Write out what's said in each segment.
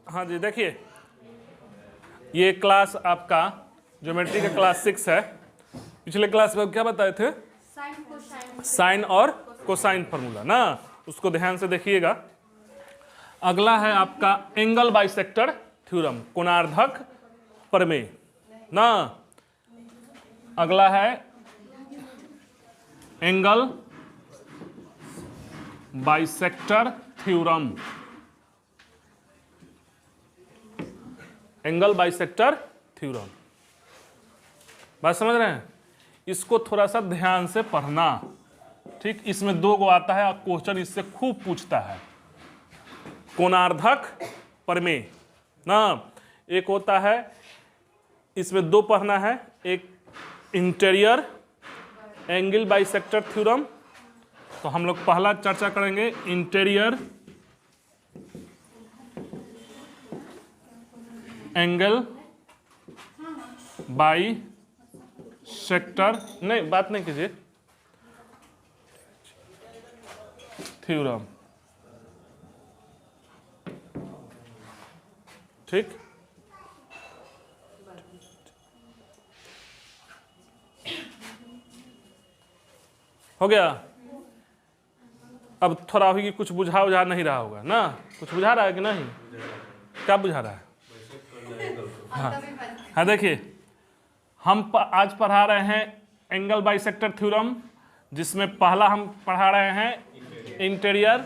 हाँ जी, देखिए ये क्लास आपका ज्योमेट्री का क्लास 6 है। पिछले क्लास में क्या बताए थे? साइन और कोसाइन फार्मूला ना, उसको ध्यान से देखिएगा। अगला है आपका एंगल बाइसेक्टर थ्योरम, कोणार्धक प्रमेय ना। अगला है angle bisector theorem, angle bisector theorem. बात समझ रहे हैं? इसको थोड़ा सा ध्यान से पढ़ना, ठीक। इसमें 2 गो आता है, क्वेश्चन इससे खूब पूछता है। कोणार्धक प्रमेय ना, एक होता है, इसमें 2 पढ़ना है। एक इंटीरियर एंगल बाइसेक्टर थ्योरम, तो हम लोग पहला चर्चा करेंगे इंटीरियर एंगल बाइसेक्टर, नहीं बात नहीं कीजिए, थ्योरम, ठीक। हो गया। अब थोड़ा भी कुछ बुझा उझा नहीं रहा होगा ना? कुछ बुझा रहा है कि नहीं? क्या बुझा रहा है? हाँ देखिए, हम आज पढ़ा रहे हैं एंगल बाइसेक्टर थ्योरम, जिसमें पहला हम पढ़ा रहे हैं इंटीरियर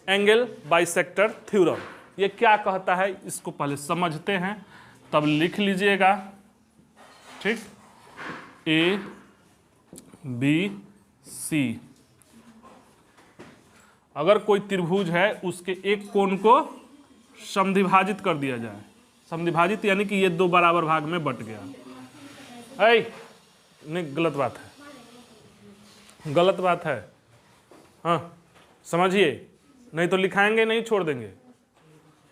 एंगल बाइसेक्टर थ्योरम। ये क्या कहता है इसको पहले समझते हैं, तब लिख लीजिएगा, ठीक। ए बी सी, अगर कोई त्रिभुज है उसके एक कोण को समद्विभाजित कर दिया जाए, समद्विभाजित यानी कि ये 2 बराबर भाग में बट गया। नहीं, गलत बात है, गलत बात है, हाँ समझिए, नहीं तो लिखाएंगे नहीं, छोड़ देंगे।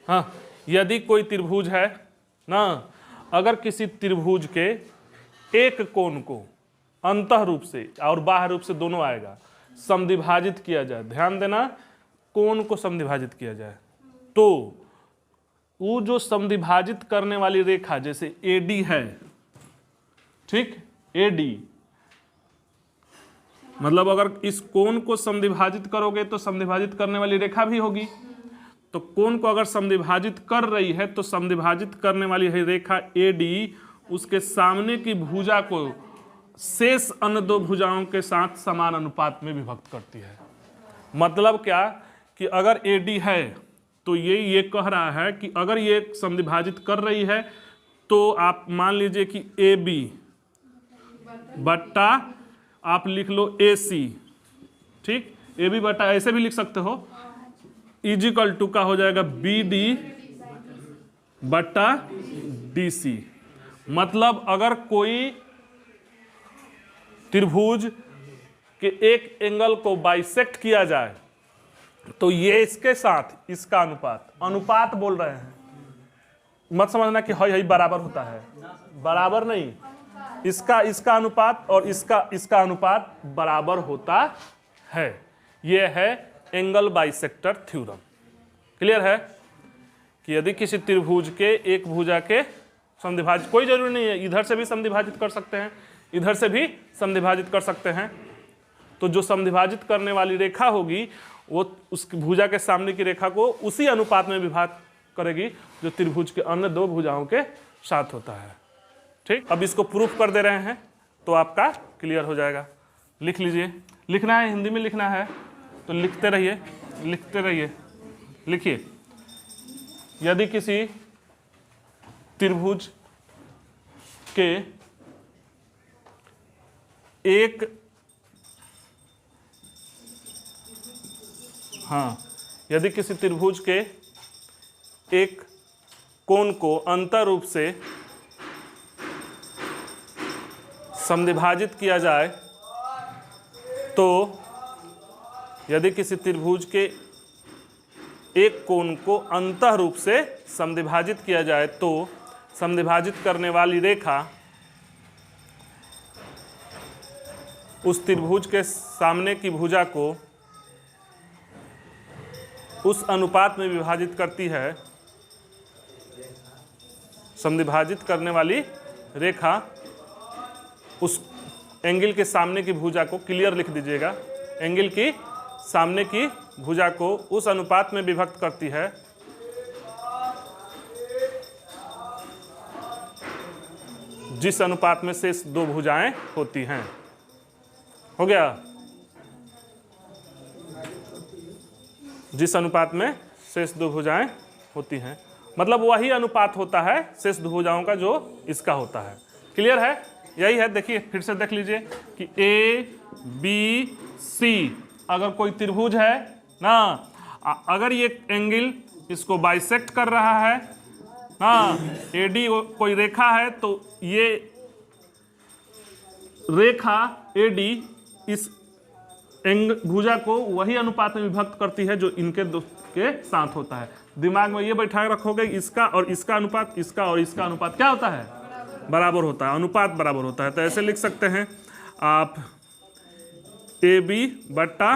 हाँ, यदि कोई त्रिभुज है ना, अगर किसी त्रिभुज के एक कोण को अंतः रूप से और बाह्य रूप से दोनों आएगा, समद्विभाजित किया जाए, ध्यान देना, कोण को समद्विभाजित किया जाए, तो वो जो समद्विभाजित करने वाली रेखा जैसे AD है, ठीक, AD मतलब अगर इस कोण को समद्विभाजित करोगे तो समद्विभाजित करने वाली रेखा भी होगी, तो कोण को अगर समद्विभाजित कर रही है तो समद्विभाजित करने वाली है रेखा AD उसके सामने की भुजा को शेष अन्य 2 भुजाओं के साथ समान अनुपात में विभक्त करती है। मतलब क्या कि अगर AD है तो ये कह रहा है कि अगर ये समद्विभाजित कर रही है तो आप मान लीजिए कि AB बट्टा आप लिख लो AC, ठीक, AB बट्टा ऐसे भी लिख सकते हो, इजिकल टू का हो जाएगा BD बट्टा DC। मतलब अगर कोई त्रिभुज के एक एंगल को बाइसेक्ट किया जाए तो ये इसके साथ इसका अनुपात बोल रहे हैं, मत समझना कि हई बराबर होता है, बराबर नहीं, इसका अनुपात और इसका अनुपात बराबर होता है। ये है एंगल बाइसेक्टर थ्योरम। क्लियर है कि यदि किसी त्रिभुज के एक भुजा के समद्विभाजित, कोई जरूरी नहीं है, इधर से भी समद्विभाजित कर सकते हैं, इधर से भी समद्विभाजित कर सकते हैं, तो जो समद्विभाजित करने वाली रेखा होगी वो उस भुजा के सामने की रेखा को उसी अनुपात में विभाजित करेगी जो त्रिभुज के अन्य 2 भुजाओं के साथ होता है, ठीक। अब इसको प्रूफ कर दे रहे हैं तो आपका क्लियर हो जाएगा। लिख लीजिए, लिखना है हिंदी में लिखना है तो लिखते रहिए, लिखते रहिए। लिखिए, यदि किसी त्रिभुज के एक, हाँ, यदि किसी त्रिभुज के एक कोण को अंतः रूप से समद्विभाजित किया जाए तो, यदि किसी त्रिभुज के एक कोण को अंतः रूप से समद्विभाजित किया जाए तो समद्विभाजित करने वाली रेखा उस त्रिभुज के सामने की भुजा को उस अनुपात में विभाजित करती है समद्विभाजित करने वाली रेखा उस एंगल के सामने की भुजा को, क्लियर लिख दीजिएगा, एंगल की सामने की भुजा को उस अनुपात में विभक्त करती है जिस अनुपात में शेष दो भुजाएं होती हैं। हो गया? जिस अनुपात में शेष दो भुजाएं होती हैं, मतलब वही अनुपात होता है शेष दो भुजाओं का जो इसका होता है। क्लियर है? यही है। देखिए फिर से देख लीजिए कि ए बी सी अगर कोई त्रिभुज है ना, अगर ये एंगल इसको बाइसेक्ट कर रहा है ना, एडी कोई रेखा है, तो ये रेखा एडी इस भुजा को वही अनुपात में विभक्त करती है जो इनके दो के साथ होता है। दिमाग में ये बैठा रखोगे, इसका और इसका अनुपात, इसका और इसका अनुपात क्या होता है? बराबर होता है, अनुपात बराबर होता है। तो ऐसे लिख सकते हैं आप ए बी बट्टा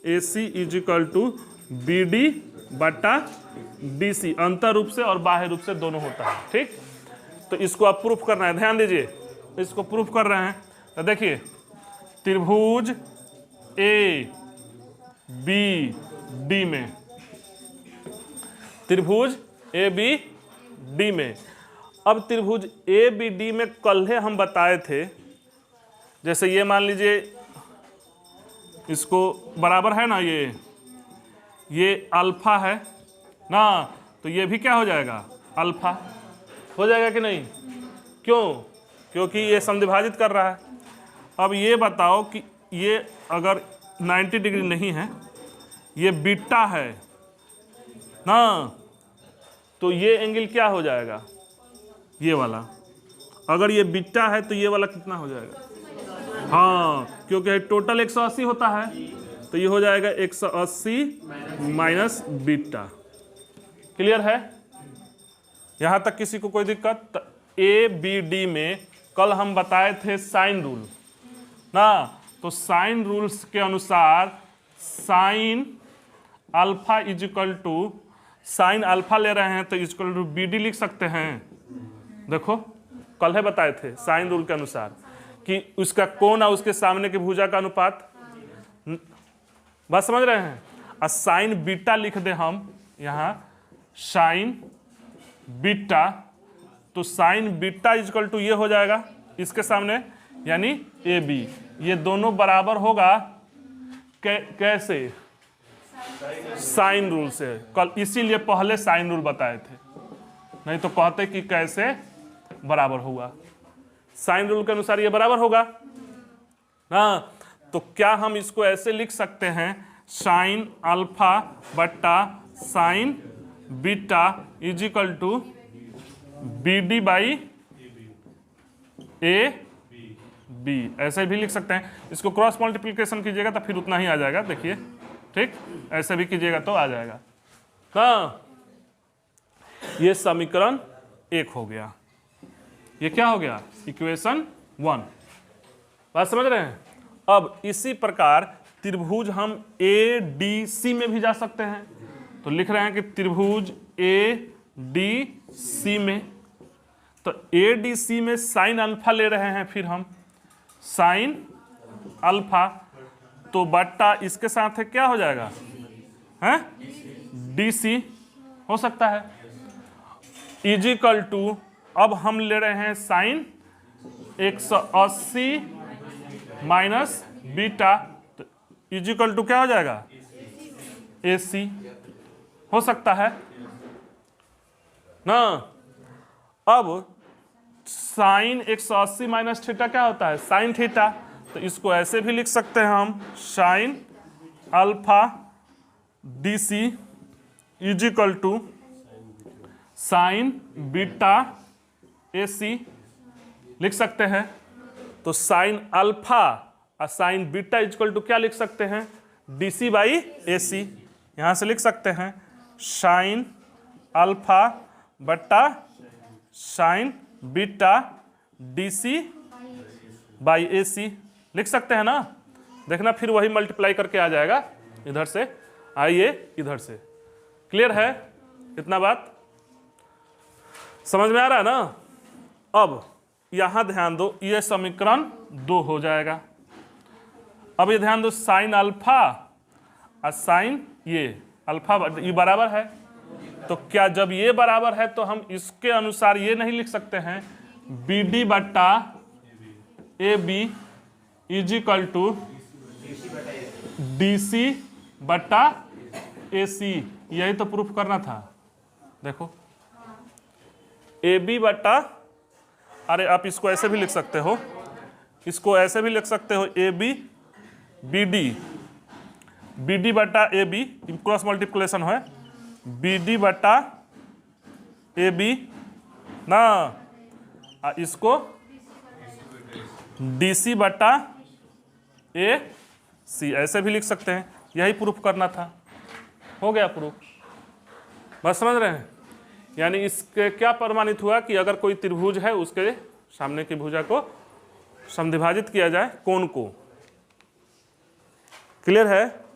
A C is equal to B D बट्टा डी सी, अंतर रूप से और बाह्य रूप से दोनों होता है। ठीक, तो इसको आप प्रूफ करना है, ध्यान दीजिए, इसको प्रूफ कर रहे हैं। तो देखिए त्रिभुज ए बी डी में, त्रिभुज ए बी डी में, अब त्रिभुज ए बी डी में कल हम बताए थे, जैसे ये मान लीजिए इसको बराबर है ना, ये अल्फा है ना, तो ये भी क्या हो जाएगा? अल्फा हो जाएगा कि नहीं? क्यों? क्योंकि ये समद्विभाजित कर रहा है। अब ये बताओ कि ये अगर 90 डिग्री नहीं है, ये बीटा है ना, तो ये एंगल क्या हो जाएगा? ये वाला। अगर ये बीटा है तो ये वाला कितना हो जाएगा? हाँ, क्योंकि टोटल 180 होता है, तो ये हो जाएगा 180 माइनस बीटा। क्लियर है? यहां तक किसी को कोई दिक्कत? ए बी डी में कल हम बताए थे साइन रूल ना, तो साइन रूल्स के अनुसार sine alpha is equal to, sine alpha ले रहे हैं तो इक्वल टू बी डी लिख सकते हैं। देखो कल है बताए थे साइन रूल के अनुसार कि उसका कोण और उसके सामने की भुजा का अनुपात, बात समझ रहे हैं? और साइन बीटा लिख दे हम यहाँ, साइन बीटा, तो साइन बीटा इक्वल टू ये हो जाएगा इसके सामने, यानी ए बी, ये दोनों बराबर होगा कैसे? साइन रूल से। कल इसीलिए पहले साइन रूल बताए थे, नहीं तो कहते कि कैसे बराबर होगा। साइन रूल के अनुसार ये बराबर होगा ना, तो क्या हम इसको ऐसे लिख सकते हैं, साइन अल्फा बट्टा sine beta is equal to B D by A B, ऐसे भी लिख सकते हैं। इसको क्रॉस मल्टीप्लिकेशन कीजिएगा तो फिर उतना ही आ जाएगा। देखिए ठीक, ऐसे भी कीजिएगा तो आ जाएगा। हाँ, ये समीकरण 1 हो गया। ये क्या हो गया? इक्वेशन 1। बात समझ रहे हैं? अब इसी प्रकार त्रिभुज हम ए डी सी में भी जा सकते हैं, तो लिख रहे हैं कि त्रिभुज ए डी सी में, तो ए डी सी में साइन अल्फा ले रहे हैं, फिर हम साइन अल्फा, तो बट्टा इसके साथ है क्या हो जाएगा? हैं? डी सी हो सकता है, इजिकल टू, अब हम ले रहे हैं साइन 180 माइनस बीटा, तो इजिकल टू क्या हो जाएगा? ए सी हो सकता है ना। अब साइन 180 माइनस थीटा क्या होता है? साइन थीटा, तो इसको ऐसे भी लिख सकते हैं हम, sine alpha D C equal to sine beta A C लिख सकते हैं। तो साइन अल्फा और साइन बीटा इजिकल टू क्या लिख सकते हैं? D C by A C. यहाँ से लिख सकते हैं साइन अल्फा बट्टा sine beta D C by A C लिख सकते हैं ना। देखना फिर वही मल्टीप्लाई करके आ जाएगा, इधर से आइए इधर से। क्लियर है इतना बात? समझ में आ रहा है ना। अब यहां ध्यान दो, ये समीकरण 2 हो जाएगा। अब ये ध्यान दो, साइन अल्फा और साइन ये अल्फा ये बराबर है, तो क्या जब ये बराबर है तो हम इसके अनुसार ये नहीं लिख सकते हैं बी डी बट्टा A B is equal to D C बट्टा ए सी। यही तो प्रूफ करना था। देखो ए बी बट्टा, अरे आप इसको ऐसे भी लिख सकते हो, इसको ऐसे भी लिख सकते हो ए बी बी डी बट्टा ए बी, क्रॉस मल्टीप्लिकेशन है, बी डी बट्टा ए बी ना, इसको डी सी बट्टा ए सी ऐसे भी लिख सकते हैं। यही प्रूफ करना था, हो गया प्रूफ। बस समझ रहे हैं। यानी इसके क्या प्रमाणित हुआ कि अगर कोई त्रिभुज है उसके सामने की भुजा को समद्विभाजित किया जाए कोण को। क्लियर है?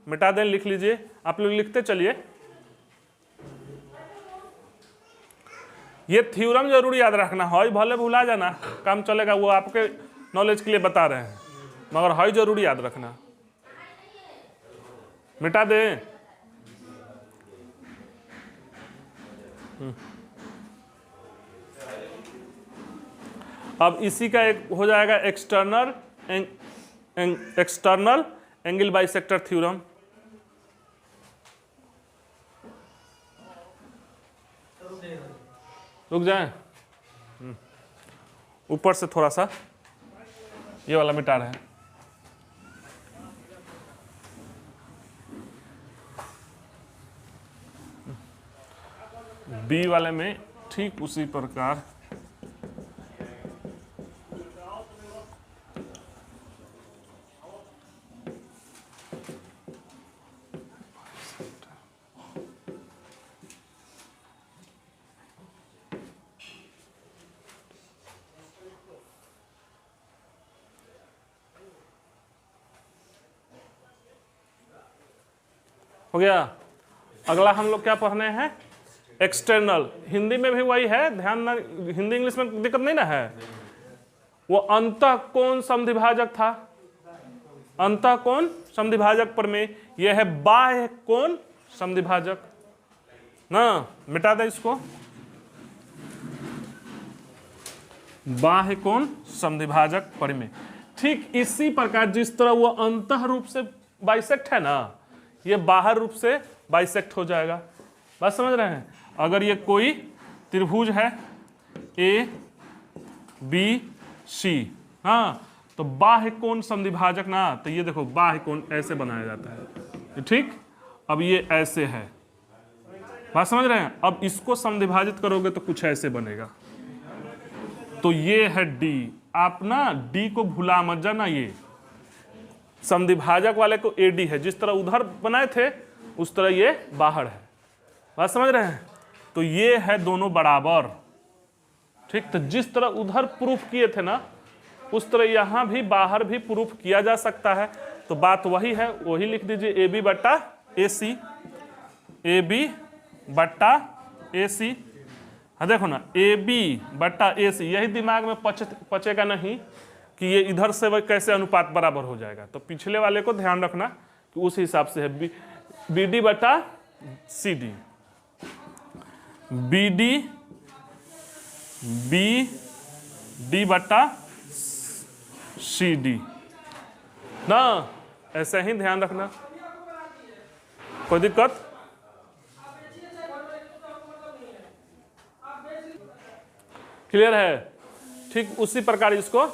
मिटा दें, लिख लीजिए, आप लोग लिखते चलिए। ये थ्योरम जरूर याद रखना है, भले भुला जाना काम चलेगा, वो आपके नॉलेज के लिए बता रहे हैं, मगर है जरूर याद रखना। मिटा दें। अब इसी का एक हो जाएगा एक्सटर्नल एंगल बाइसेक्टर थ्योरम। रुक जाएं, ऊपर से थोड़ा सा ये वाला मिटा रहे हैं। बी वाले में ठीक उसी प्रकार हो गया। अगला हम लोग क्या पढ़ने हैं? एक्सटर्नल। हिंदी में भी वही है, ध्यान ना, हिंदी इंग्लिश में दिक्कत नहीं ना है। वो अंतःकोण समद्विभाजक था, अंतःकोण समद्विभाजक पर में यह है बाह्य कोण समद्विभाजक ना। मिटा दे इसको, बाह्य कोण समद्विभाजक पर में। ठीक इसी प्रकार जिस तरह वो अंतः रूप से बाइसेक्ट है ना, ये बाहर रूप से बाइसेक्ट हो जाएगा। बात समझ रहे हैं? अगर ये कोई त्रिभुज है ए बी सी, हाँ, तो बाह्य कोण समद्विभाजक ना, तो ये देखो बाह्य कोण ऐसे बनाया जाता है, ठीक। अब ये ऐसे है, बात समझ रहे हैं? अब इसको समद्विभाजित करोगे तो कुछ ऐसे बनेगा। तो ये है डी। आप ना डी को भुला मत जाना, ये समद्विभाजक वाले को एडी है, जिस तरह उधर बनाए थे उस तरह ये बाहर है। बात समझ रहे हैं? तो ये है दोनों बराबर, ठीक। तो जिस तरह उधर प्रूफ किए थे ना, उस तरह यहां भी बाहर भी प्रूफ किया जा सकता है। तो बात वही है, वही लिख दीजिए, ए बी बट्टा ए सी, ए बी बट्टा ए सी। हाँ देखो ना, ए बी बट्टा ए सी, यही दिमाग में पचेगा नहीं कि ये इधर से वह कैसे अनुपात बराबर हो जाएगा। तो पिछले वाले को ध्यान रखना कि उस हिसाब से है बी डी बटा सी डी, बी डी बटा सी डी ना, ऐसे ही ध्यान रखना। कोई दिक्कत? क्लियर है? ठीक उसी प्रकार इसको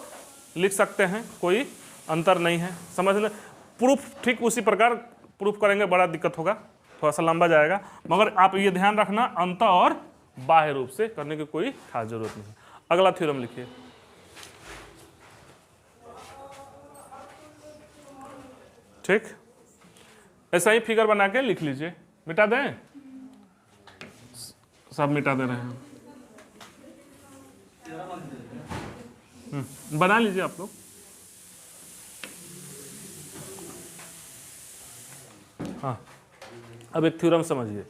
लिख सकते हैं, कोई अंतर नहीं है, समझ लें। प्रूफ ठीक उसी प्रकार प्रूफ करेंगे, बड़ा दिक्कत होगा, थोड़ा सा लंबा जाएगा, मगर आप ये ध्यान रखना अंत और बाह्य रूप से करने की कोई खास जरूरत नहीं। अगला थ्योरम लिखिए। ठीक, ऐसा ही फिगर बना के लिख लीजिए। मिटा दें, सब मिटा दे रहे हैं। बना लीजिए आप लोग। हाँ, अब एक थ्योरम समझिए।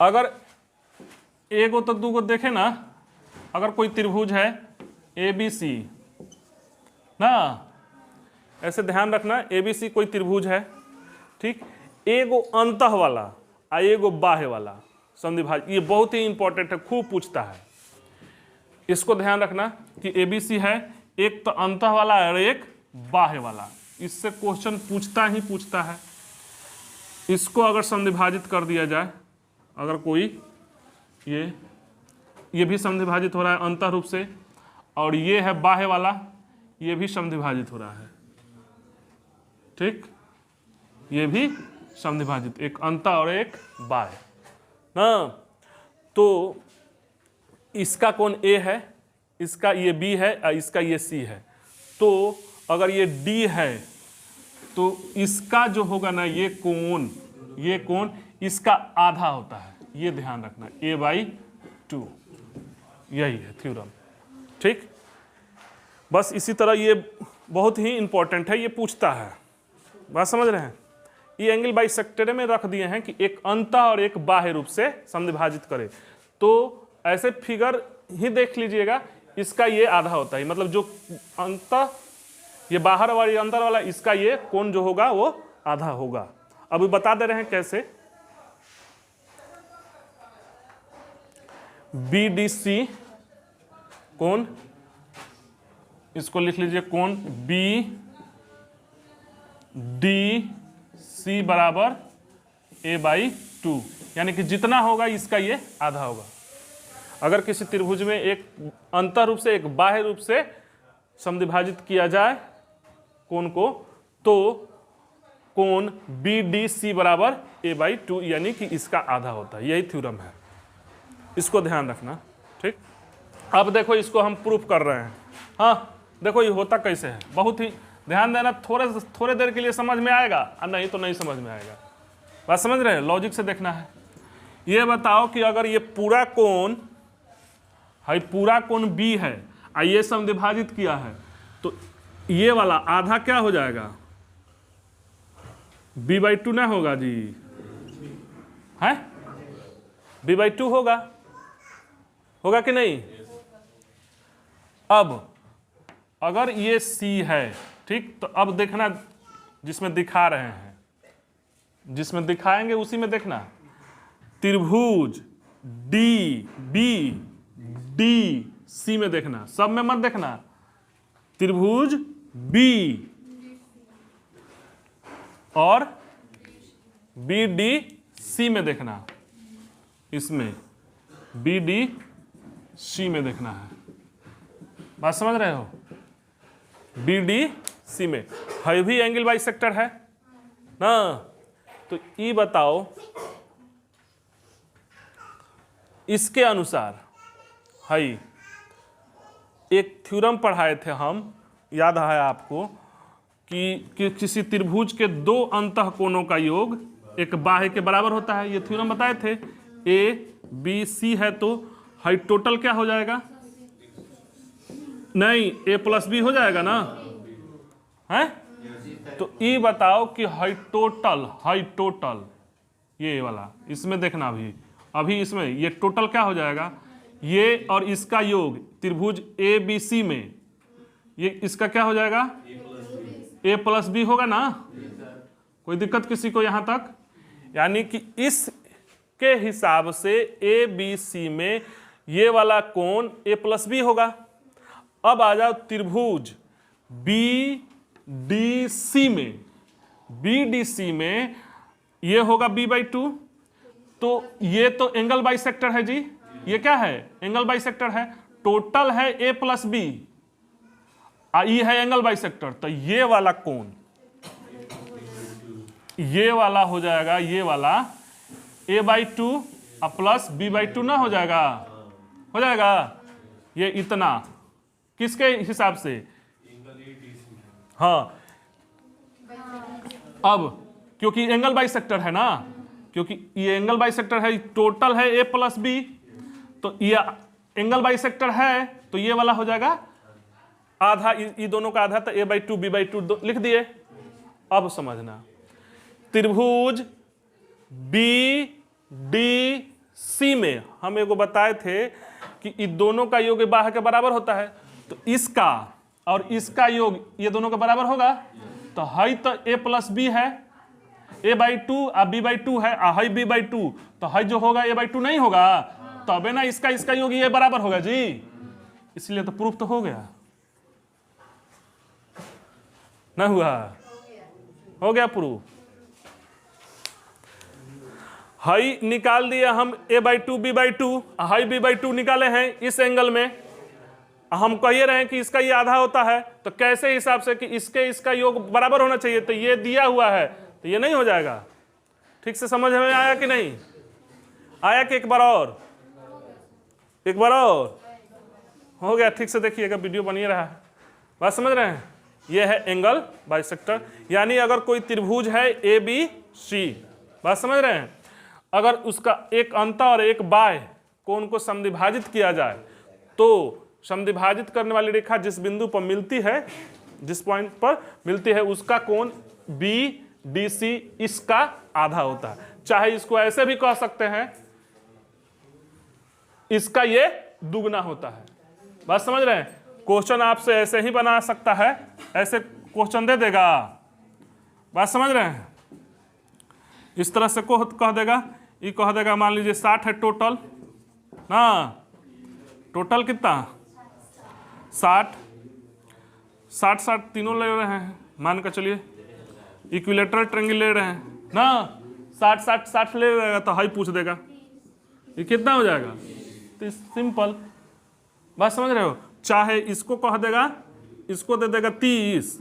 अगर एगो तो दूगो देखे ना, अगर कोई त्रिभुज है ABC ना, ऐसे ध्यान रखना, ABC कोई त्रिभुज है, ठीक, एगो अंतः वाला और एगो बाह्य वाला समद्विभाजक, ये बहुत ही इंपॉर्टेंट है, खूब पूछता है, इसको ध्यान रखना कि ABC है, एक तो अंतः वाला और एक बाह्य वाला, इससे क्वेश्चन पूछता ही पूछता है। इसको अगर समद्विभाजित कर दिया जाए, अगर कोई ये भी समद्विभाजित हो रहा है अंतः रूप से, और ये है बाह्य वाला, ये भी समद्विभाजित हो रहा है, ठीक, ये भी समद्विभाजित, एक अंतः और एक बाह्य ना। तो इसका कोण A है, इसका ये B है और इसका ये C है, तो अगर ये D है तो इसका जो होगा ना ये कोण इसका आधा होता है, ये ध्यान रखना, A/2, यही है थ्योरम, ठीक। बस इसी तरह ये बहुत ही इंपॉर्टेंट है, ये पूछता है, बात समझ रहे हैं। ये एंगल बाइसेक्टर में रख दिए हैं कि एक अंतः और एक बाह्य रूप से समद्विभाजित करे, तो ऐसे फिगर ही देख लीजिएगा, इसका ये आधा होता है, मतलब जो अंतः ये बाहर वाली अंदर वाला, इसका ये कोण जो होगा वो आधा होगा। अभी बता दे रहे हैं कैसे। BDC कोण, इसको लिख लीजिए कोण BDC बराबर A/2, यानी कि जितना होगा इसका ये आधा होगा। अगर किसी त्रिभुज में एक अंतः रूप से एक बाह्य रूप से समद्विभाजित किया जाए कोण को, तो कोण BDC बराबर A/2, यानी कि इसका आधा होता है, यही थ्योरम है, इसको ध्यान रखना, ठीक। अब देखो इसको हम प्रूफ कर रहे हैं, हाँ देखो ये होता कैसे है, बहुत ही ध्यान देना, थोड़े देर के लिए समझ में आएगा और नहीं तो नहीं समझ में आएगा, बात समझ रहे हैं, लॉजिक से देखना है। ये बताओ कि अगर ये पूरा कोण B है और ये समद्विभाजित किया है, तो ये वाला आधा क्या हो जाएगा, B/2 ना होगा जी, है B/2 होगा कि नहीं। अब अगर ये C है, ठीक, तो अब देखना जिसमें दिखा रहे हैं, जिसमें दिखाएंगे उसी में देखना, त्रिभुज DBDC में देखना, सब में मत देखना, त्रिभुज B और BDC में देखना, इसमें BDC में देखना है, बात समझ रहे हो। BDC में है भी एंगल बाइसेक्टर है ना, तो ये बताओ इसके अनुसार है, एक थ्योरम पढ़ाए थे हम, याद है आपको कि किसी त्रिभुज के दो अंतः कोणों का योग एक बाह्य के बराबर होता है, ये थ्योरम बताए थे। ABC है तो हाई टोटल क्या हो जाएगा, नहीं A+B हो जाएगा ना, है, तो ये बताओ कि हाई टोटल ये वाला, इसमें देखना अभी इसमें ये टोटल क्या हो जाएगा, ये और इसका योग त्रिभुज ABC में, ये इसका क्या हो जाएगा, A+B होगा ना, कोई दिक्कत किसी को यहां तक, यानी कि इसके हिसाब से ABC में ये वाला कोण A+B होगा। अब आ जाओ त्रिभुज BDC में ये होगा B/2, तो ये तो एंगल बाइसेक्टर है जी, ये क्या है, एंगल बाइसेक्टर है, टोटल है A+B, ये है एंगल बाइसेक्टर, तो ये वाला कोण ये वाला हो जाएगा, ये वाला A/2 प्लस B/2 ना हो जाएगा, ये इतना किसके हिसाब से, हाँ, अब क्योंकि एंगल बाइसेक्टर है ना, क्योंकि ये एंगल बाइसेक्टर है, टोटल है A+B, तो ये एंगल बाइसेक्टर है, तो ये वाला हो जाएगा आधा, ये दोनों का आधा, तो A/2 B/2 लिख दिए। अब समझना, त्रिभुज BDC सी में हम एगो बताए थे कि इन दोनों का योग बाह्य के बराबर होता है, तो इसका और इसका योग ये दोनों के बराबर होगा। तो हाई तो a प्लस बी है, a/2 और b/2 है, हाई b/2, तो हाई जो होगा a/2 नहीं होगा, तबे ना इसका योग ये बराबर होगा जी, इसलिए तो प्रूफ तो हो गया ना, हुआ हो गया प्रूफ। हाई निकाल दिया हम a/2 b/2, हाई b/2 निकाले हैं इस एंगल में, हम कह रहे हैं कि इसका ये आधा होता है, तो कैसे हिसाब से कि इसका योग बराबर होना चाहिए, तो ये दिया हुआ है तो ये नहीं हो जाएगा। ठीक से समझ में आया कि नहीं आया? कि एक बार और हो गया? ठीक से देखिएगा, वीडियो बन ही रहा है, बात समझ रहे हैं? ये है एंगल बाइसेक्टर, यानी अगर कोई त्रिभुज है ABC, बात समझ रहे हैं, अगर उसका एक अंत और एक बाह्य कोण को समद्विभाजित किया जाए, तो समद्विभाजित करने वाली रेखा जिस बिंदु पर मिलती है, जिस पॉइंट पर मिलती है, उसका कोण BDC इसका आधा होता है। चाहे इसको ऐसे भी कह सकते हैं, इसका ये दुगना होता है। बात समझ रहे हैं? क्वेश्चन आपसे ऐसे ही बना सकता है, ऐसे क्वेश्चन दे देगा, बात समझ रहे हैं? इस तरह से कह देगा, ये कह देगा मान लीजिए 60 है टोटल ना, टोटल कितना 60 तीनों ले रहे हैं, मान कर चलिए इक्विलेटरल ट्रायंगल ले रहे हैं ना, 60 ले रहेगा, तो हाई पूछ देगा ये कितना हो जाएगा, तो सिंपल, बात समझ रहे हो? चाहे इसको कह देगा, इसको दे देगा 30,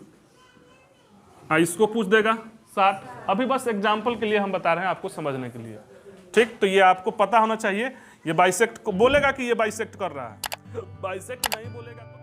इसको पूछ देगा 60। अभी बस एग्जाम्पल के लिए हम बता रहे हैं आपको समझने के लिए, ठीक? तो ये आपको पता होना चाहिए। ये बाइसेक्ट को बोलेगा कि ये बाइसेक्ट कर रहा है, बाइसेक्ट नहीं बोलेगा तो